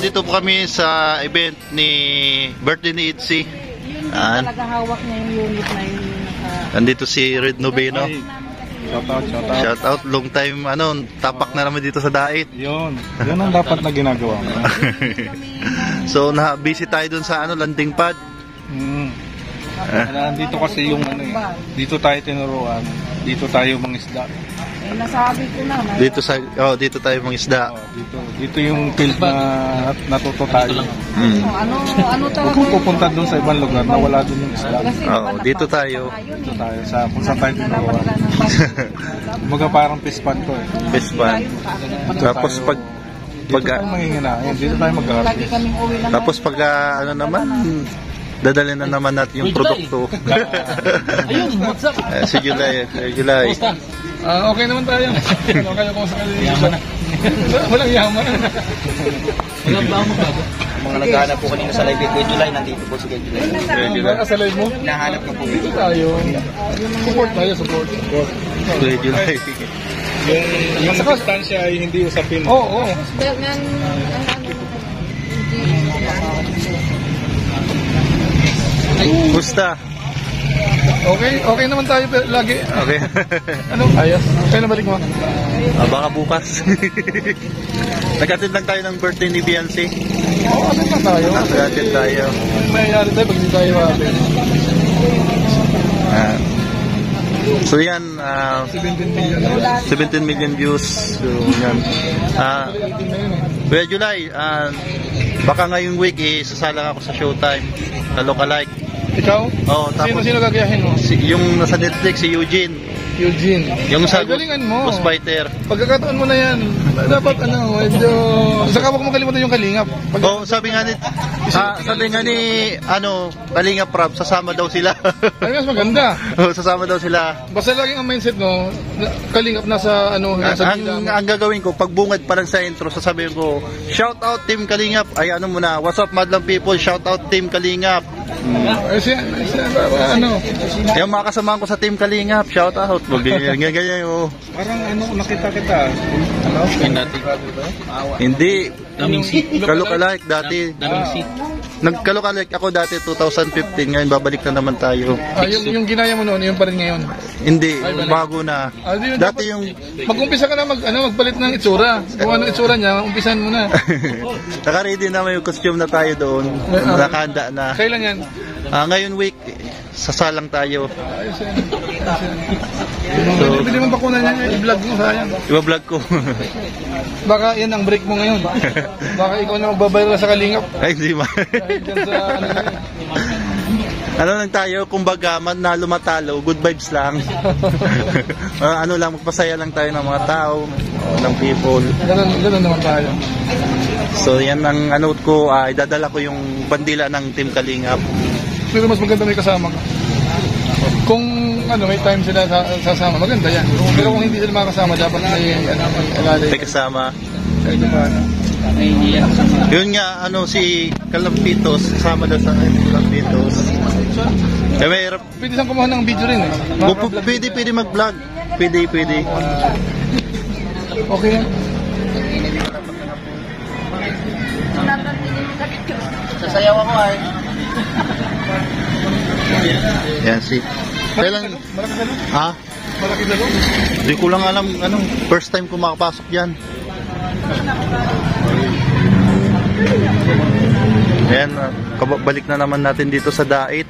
nandito po kami sa event ni birthday ni Itzy. Yun talaga hawak niya yung unit na yun. Nandito si Red Noveno. Shout out. Long time, tapak na naman dito sa Dait. Yun ang dapat na ginagawa mo. So, busy tayo dun sa landing pad. Nandito kasi yung dito tayo tinuruan. Dito tayo mangisda. Nasabi ko na. Dito tayo mangisda. Dito yung field na natuto tayo. Ano talaga? Kung pupunta doon sa ibang lugar na wala doon yung isda. Dito tayo. Dito tayo kung saan tayo tinuruan. Mga parang pispan to eh. Pispan. Tapos dito tayo manginginain. Dito tayo mag-harvest. Tapos naman, dadalhin na naman natin yung produkto. Ayun, what's up? Si July. Okay naman tayo. Okay ako sa kanila. Walang yaman. Walang ba mo bago? Mga naghahanap po kanina sa live kay July, nandito po si kay July. Sa live mo? Nahanap ko po. Dito tayo. Support. Kay July. Yung sustansya ay hindi usapin. Oo. Gusta? Okay naman tayo lagi. Okay. Ayos. Kaya nabalik mo? Baka bukas. Nag-attend lang tayo ng birthday ni Beyonce. Attend na tayo. Nag-attend tayo. Mayayari tayo pag hindi tayo attend. So yan, 17 million views. So yan. July, baka ngayong week sasala ako sa Showtime. Look-alike. Ikaw? Oo, tapos sino gagayahin mo? Yung nasa Netflix, si Eugene. Yung sa galingan mo. Ghost Fighter. Pagkakataon mo na yan. Dapat medyo... Saka huwag mo makalimutan yung Kalingap. Sabi nga ni Kalingap Prab, sasama daw sila. Ay, mas maganda. Sasama daw sila. Basta laging ang mindset mo, Kalingap nasa ang gagawin ko, pag bungad pa lang sa intro, sasabihin ko, shout out Team Kalingap. Ay muna, what's up madlang people, shout out Team Kalingap. Yung mga kasamahan ko sa Team Kalingap, shout out. Ganyan mo. Parang nakita kita. Hindi. Kalokalike dati. Nagkalokalike ako dati 2015, ngayon babalik na naman tayo. Yung ginaya mo noon, yung pa rin ngayon? Hindi, bago na. Dati yung... Mag-umpisa ka na magpalit ng itsura. Kung anong itsura niya, umpisan mo na. Naka-ready na, may costume na tayo doon. Nakahanda na. Kailan yan? Ngayon week, sasalang tayo. Pwede mo bakunan niya, i-vlog mo, sayang. I-vlog ko. Baka yan ang break mo ngayon. Baka ikaw na magbabayra sa Kalingap. Ay, hindi ba? Lang tayo, kumbaga, manalo matalo, good vibes lang. Magpasaya lang tayo ng mga tao, ng people. Ganun naman tayo. So, yan ang ko, idadala ko yung bandila ng Team Kalingap. Pero mas maganda may kasama ka. Kung may time sila sasama, maganda yan. Pero kung hindi sila makasama, dapat may kasama. Yun nga, si Kalampitos, kasama daw sa Kalampitos. Pwede saan kumuha ng video rin eh. Pwede mag-vlog. Pwede. Okay yan. Sasayaw ako ay. Yan kailan? Malaki salo? Malaki salo? Hindi ko lang alam, first time ko makapasok dyan. Ayan, balik na naman natin dito sa Dait.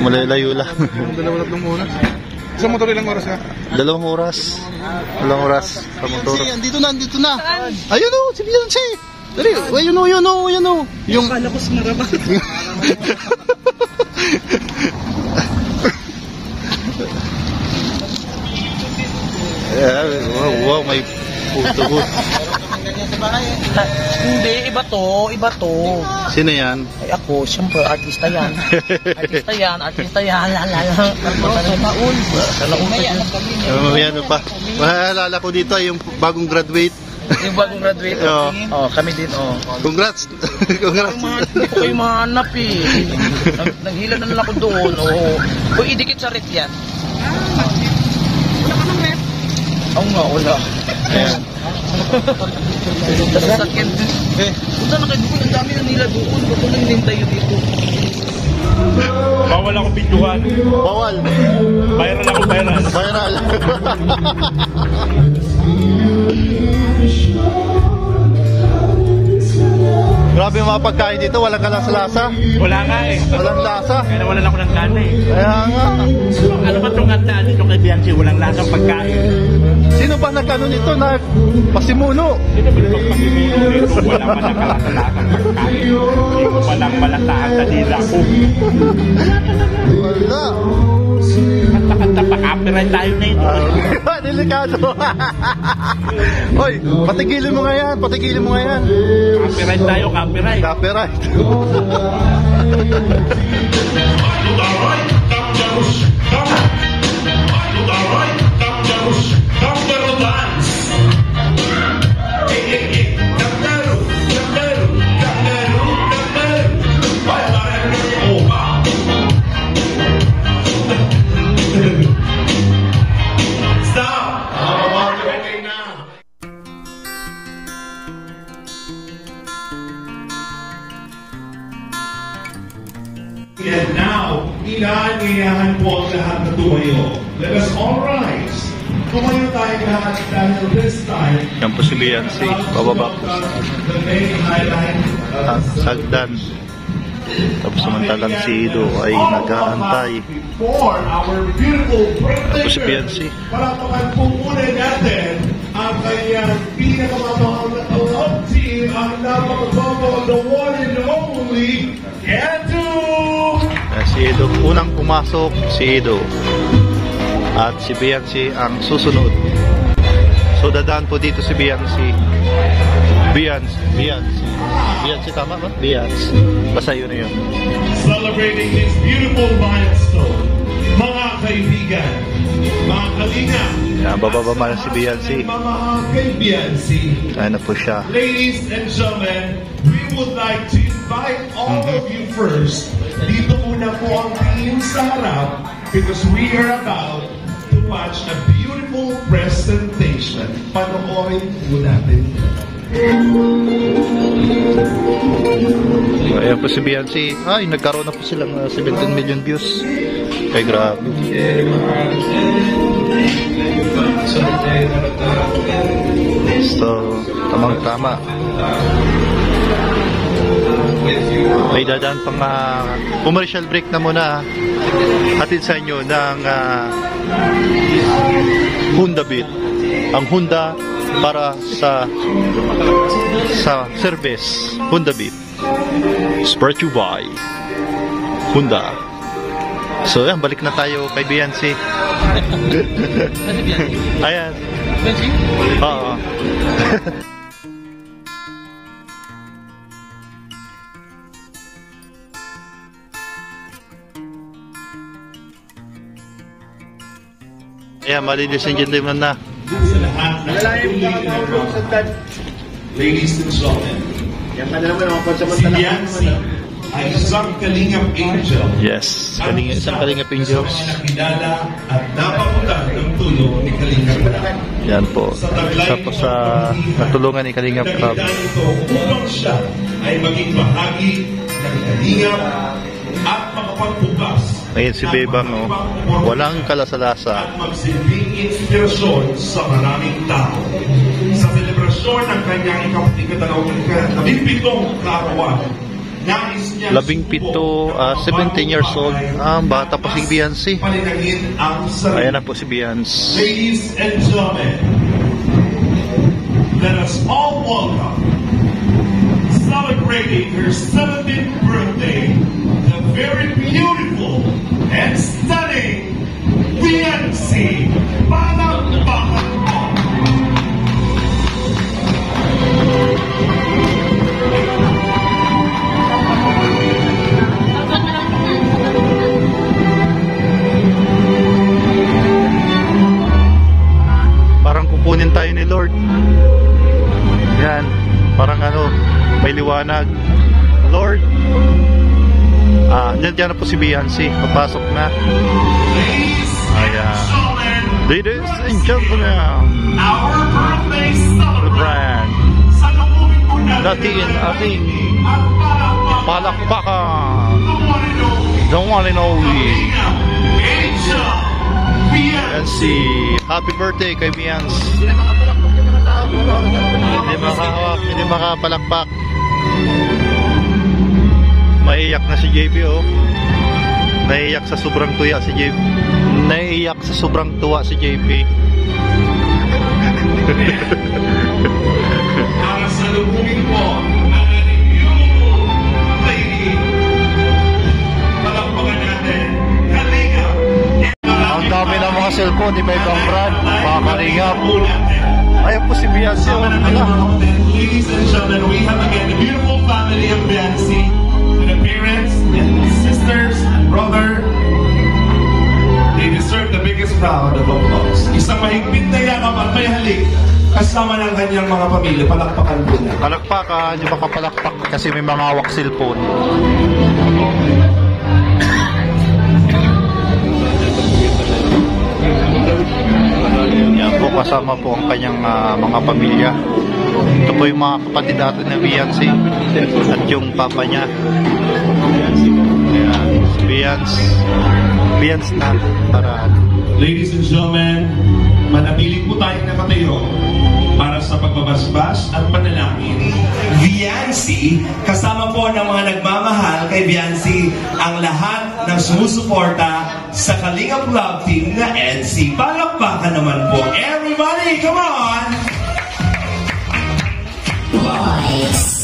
Malayo lang. 2 oras. Sa motor ilang oras ka? 2 oras. 2 oras sa motor. Andito na. Ayun si Beyonce. Dali, ayun o. Yung kala ko sumaraba. Wow, may photo booth. Hindi, iba to. Sino yan? Ay ako, siyempre, artista yan. Yan pa. Mahalala ko dito yung bagong graduate. Yung bagong graduate? Kami din, Congrats! Hindi ko kayo mahanap eh. Naghila na lang ako doon, Uy, idikit sa rep yan. Wala ka ng rep? Oo nga, wala. Ayan. Sasakyan. Punta na kayo doon. Ang dami na nila doon. Ba't lang hinintay yun dito? Bawal ako videohan. Bawal. Viral ako, viral. Viral. Grabe yung mga pagkain dito, walang kalasa-lasa. Wala nga eh. Walang lasa. Kaya nawalan ako ng gana eh. Kaya nga. Ano ba itong handaan dito kay Bianchi? Walang lasang pagkain. Sino ba nagkano nito na pasimuno? Sino ba itong pasimuno dito? Walang malakalasang pagkain. Hindi ko palang malataan sa dila ko. Wala. Kanta-kanta pa, copyright tayo na ito. Delikado. Hoy, patigilin mo nga yan. Patigilin mo nga yan. Copyright tayo, copyright. Copyright. And now, inaanyayahan po ang lahat na tumayo. Let us all rise. Tumayo tayo lahat dahil this time, Yan po si Bianchi. Bababa po the main highlight sa sagdan. Tapos samantalang si Ido ay nag-aantay. for our beautiful birthday Tapos si girl. Bianchi. Palakpakan po muna natin ang kanyang pinakamamahal na love team, ang napakabobo, the one and only, Edu! Si Ido, unang pumasok si Ido. At si Bianchi ang susunod. So dadaan po dito si Bianchi. Bianchi tama ba? Bianchi. Basta yun na yun. Celebrating this beautiful milestone, mga kaibigan, mga kalinga, Yan, bababa man si Bianchi. mga kaibiansi. Ayan na po siya. Ladies and gentlemen, we would like to invite all of you first. Dito muna po ang team sa harap because we are about to watch a beautiful presentation. Panoorin po natin. Ayan po si Bianchi. Ay, nagkaroon na po silang 17 million views. Ay, grabe. So, tamang-tama. May dadaan pang commercial break na muna. Hatid sa inyo ng Honda Beat. Ang Honda para sa service. Honda Beat. Brought you by Honda. So yan, balik na tayo kay Bianchi. Ayan. Oo. Ayan, ladies and gentlemen na. Sa lahat ng ladies and gentlemen, si Bianchi ay isang kalingap angel. Yes, isang Kalingap Angel. Nakilala at napakutan ng tulong ni Kalingap Rab. Yan po. Isa po sa natulungan ni Kalingap Rab. Ito upang siya ay maging bahagi ng kalingap at makapagbukas. Ngayon si Bebang, oh, walang kalasala-lasa. At magsilbing inspirasyon sa maraming tao. Sa selebrasyon ng kanyang ika-17 kaarawan, nais niya 17 years old. Bata pa si Bianchi. palinagin ang sarili. Ayan na po si Bianchi. Ladies and gentlemen, let us all welcome, celebrating her 17th birthday, the very beautiful and stunning Bianchi. Palakpakan po! Parang kukunin tayo ni Lord. Yan. Parang may liwanag. Lord. Diyan na po si Bianchi. Papasok na. Ayan. Ladies and gentlemen. Our birthday birthday celebrant. Brand. Salubungin po natin Datiin ating at palakpakan. The one and only. Angel Yan si happy birthday kay Bians. Hindi makapalakpak. Maiiyak na si JP, oh. Naiiyak sa sobrang tuwa si JP. Naiiyak sa sobrang tuwa si JP. Para salubungin po ang ating beautiful lady. Palakpakan natin. Kalinga. Ang dami ng mga cellphone, iba-ibang brand. Mga kalingap. Ayan po si Biancy. Ladies and gentlemen, we have again the beautiful family of Biancy. The parents and sisters and brother. They deserve the biggest round of applause. Isang mahigpit na yakap at may halik kasama ng kanyang mga pamilya. Palakpakan po na. Palakpakan, yung makapalakpak kasi may mga hawak cellphone. Yan po, kasama po ang kanyang mga pamilya. Ito po yung mga kapatid natin na Biancy at yung papa niya. Ayan, Bians na para. Ladies and gentlemen, manatili po tayong nakatayo para sa pagbabasbas at panalangin. Biancy, kasama po ng mga nagmamahal kay Biancy ang lahat ng sumusuporta sa Kalingap Love Team na EDC. Palakpakan naman po. Everybody, come on! Boys.